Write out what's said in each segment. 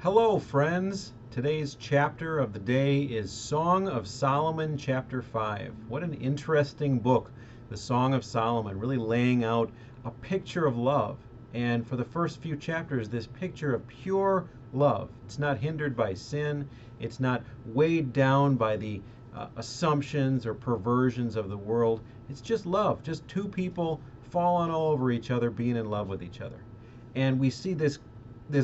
Hello, friends. Today's chapter of the day is Song of Solomon, chapter 5. What an interesting book, the Song of Solomon, really laying out a picture of love. And for the first few chapters, this picture of pure love. It's not hindered by sin, it's not weighed down by the assumptions or perversions of the world. It's just love, just two people falling all over each other, being in love with each other. And we see this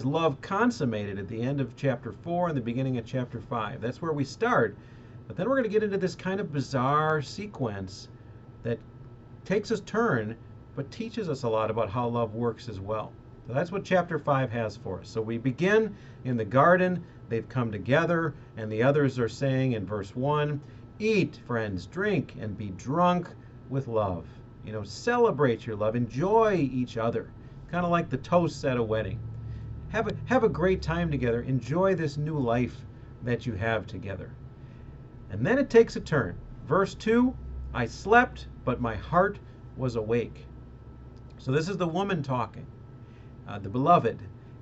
love consummated at the end of chapter 4 and the beginning of chapter 5. That's where we start. But then we're going to get into this kind of bizarre sequence that takes a turn but teaches us a lot about how love works as well. So that's what chapter 5 has for us. So we begin in the garden. They've come together, and the others are saying in verse 1, "Eat, friends, drink, and be drunk with love." Celebrate your love. Enjoy each other. Kind of like the toasts at a wedding. Have a great time together. Enjoy this new life that you have together. And then it takes a turn. Verse 2, "I slept, but my heart was awake." So this is the woman talking, the beloved,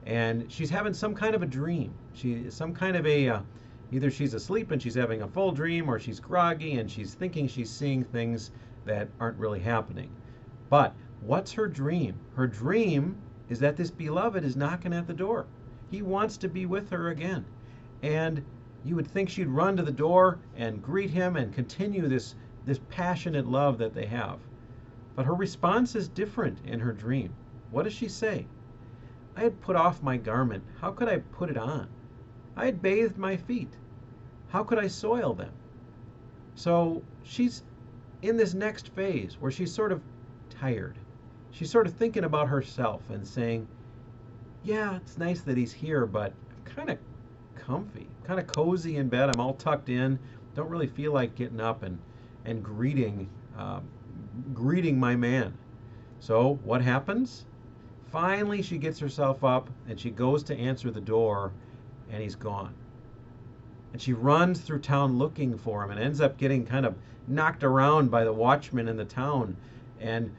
and she's having some kind of a dream. Either she's asleep and she's having a full dream, or she's groggy and she's thinking she's seeing things that aren't really happening. But what's her dream? Her dream is that this beloved is knocking at the door. He wants to be with her again. And you would think she'd run to the door and greet him and continue this passionate love that they have. But her response is different in her dream. What does she say? "I had put off my garment. How could I put it on? I had bathed my feet. How could I soil them?" So she's in this next phase where she's sort of tired. She's sort of thinking about herself and saying, "Yeah, it's nice that he's here, but I'm kind of comfy, kind of cozy in bed. I'm all tucked in. Don't really feel like getting up and greeting my man." So what happens? Finally, she gets herself up and she goes to answer the door, and he's gone. And she runs through town looking for him and ends up getting kind of knocked around by the watchman in the town, and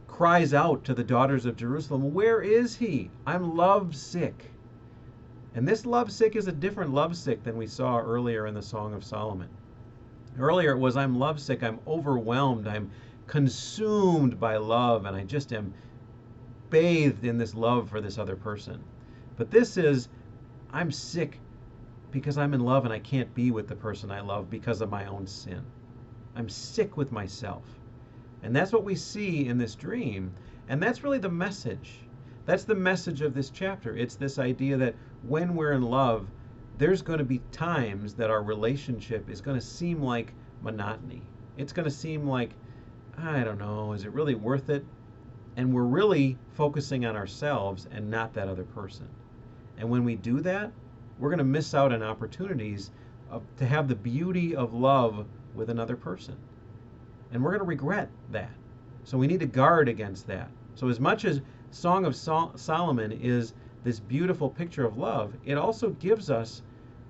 cries out to the daughters of Jerusalem, "Where is he? I'm lovesick." And this lovesick is a different lovesick than we saw earlier in the Song of Solomon. Earlier it was, "I'm lovesick, I'm overwhelmed, I'm consumed by love, and I just am bathed in this love for this other person." But this is, "I'm sick because I'm in love and I can't be with the person I love because of my own sin. I'm sick with myself." And that's what we see in this dream. And that's really the message. That's the message of this chapter. It's this idea that when we're in love, there's going to be times that our relationship is going to seem like monotony. It's going to seem like, I don't know, is it really worth it? And we're really focusing on ourselves and not that other person. And when we do that, we're going to miss out on opportunities to have the beauty of love with another person. And we're going to regret that. So we need to guard against that. So as much as Song of Solomon is this beautiful picture of love, it also gives us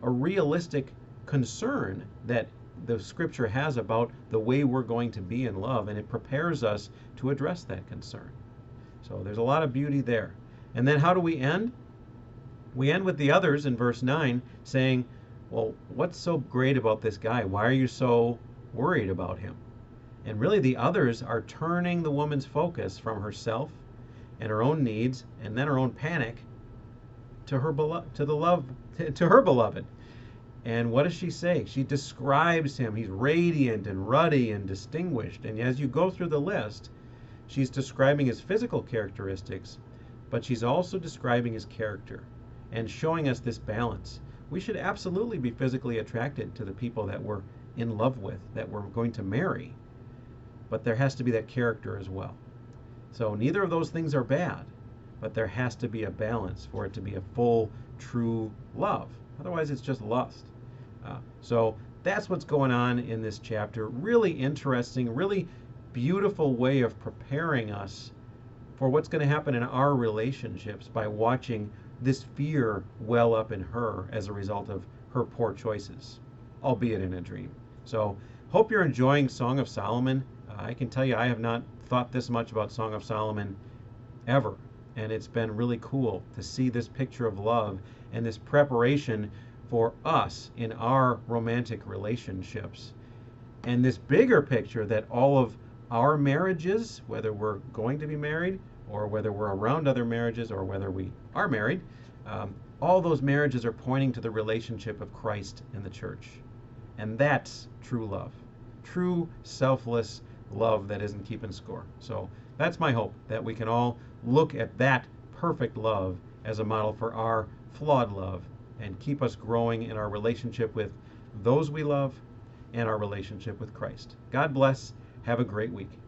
a realistic concern that the scripture has about the way we're going to be in love, and it prepares us to address that concern. So there's a lot of beauty there. And then how do we end? We end with the others in verse 9 saying, "Well, what's so great about this guy? Why are you so worried about him?" And really the others are turning the woman's focus from herself and her own needs and then her own panic to her beloved. And what does she say? She describes him. He's radiant and ruddy and distinguished. And as you go through the list, she's describing his physical characteristics, but she's also describing his character and showing us this balance. We should absolutely be physically attracted to the people that we're in love with, that we're going to marry. But there has to be that character as well. So neither of those things are bad, but there has to be a balance for it to be a full, true love. Otherwise, it's just lust. So that's what's going on in this chapter. Really interesting, really beautiful way of preparing us for what's going to happen in our relationships by watching this fear well up in her as a result of her poor choices, albeit in a dream. So hope you're enjoying Song of Solomon. I can tell you I have not thought this much about Song of Solomon ever. and it's been really cool to see this picture of love and this preparation for us in our romantic relationships. And this bigger picture that all of our marriages, whether we're going to be married or whether we're around other marriages or whether we are married, all those marriages are pointing to the relationship of Christ and the church. And that's true love, true selfless love that isn't keeping score. So that's my hope, that we can all look at that perfect love as a model for our flawed love and keep us growing in our relationship with those we love and our relationship with Christ. God bless. Have a great week.